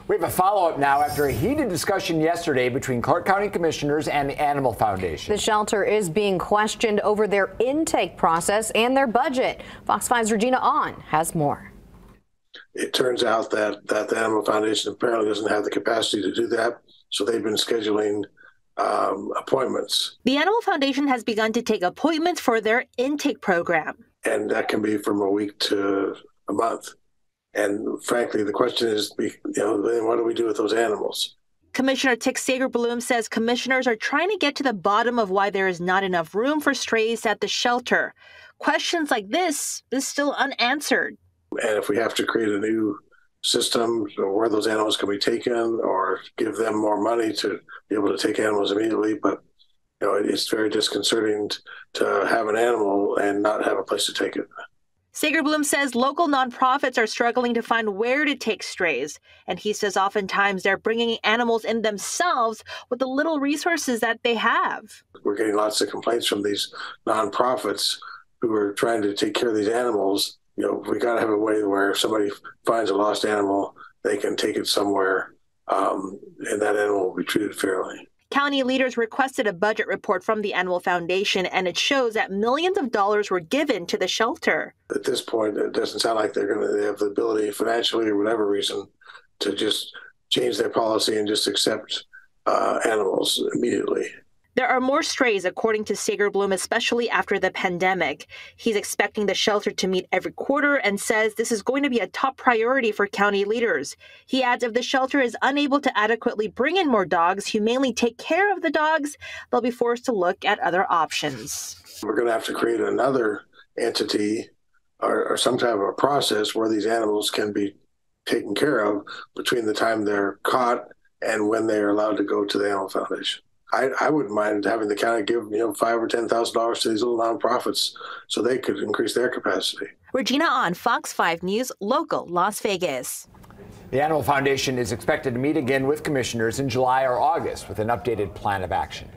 We have a follow-up now after a heated discussion yesterday between Clark County commissioners and the Animal Foundation. The shelter is being questioned over their intake process and their budget. Fox 5's Regina Ahn has more. It turns out that the Animal Foundation apparently doesn't have the capacity to do that, so they've been scheduling appointments. The Animal Foundation has begun to take appointments for their intake program. And that can be from a week to a month. And frankly, the question is, then what do we do with those animals? Commissioner Tick Sagerbloom says commissioners are trying to get to the bottom of why there is not enough room for strays at the shelter. Questions like this is still unanswered. And if we have to create a new system where those animals can be taken or give them more money to be able to take animals immediately, but it's very disconcerting to have an animal and not have a place to take it. Sagerbloom says local nonprofits are struggling to find where to take strays, and he says oftentimes they're bringing animals in themselves with the little resources that they have. We're getting lots of complaints from these nonprofits who are trying to take care of these animals. We got to have a way where if somebody finds a lost animal, they can take it somewhere, and that animal will be treated fairly. County leaders requested a budget report from the Animal Foundation, and it shows that millions of dollars were given to the shelter. At this point, it doesn't sound like they have the ability financially or whatever reason to just change their policy and just accept animals immediately. There are more strays, according to Sagerbloom, especially after the pandemic. He's expecting the shelter to meet every quarter and says this is going to be a top priority for county leaders. He adds if the shelter is unable to adequately bring in more dogs, humanely take care of the dogs, they'll be forced to look at other options. We're going to have to create another entity or some type of a process where these animals can be taken care of between the time they're caught and when they're allowed to go to the Animal Foundation. I wouldn't mind having the county give $5,000 or $10,000 to these little nonprofits so they could increase their capacity. Regina Ahn, Fox 5 News, local Las Vegas. The Animal Foundation is expected to meet again with commissioners in July or August with an updated plan of action.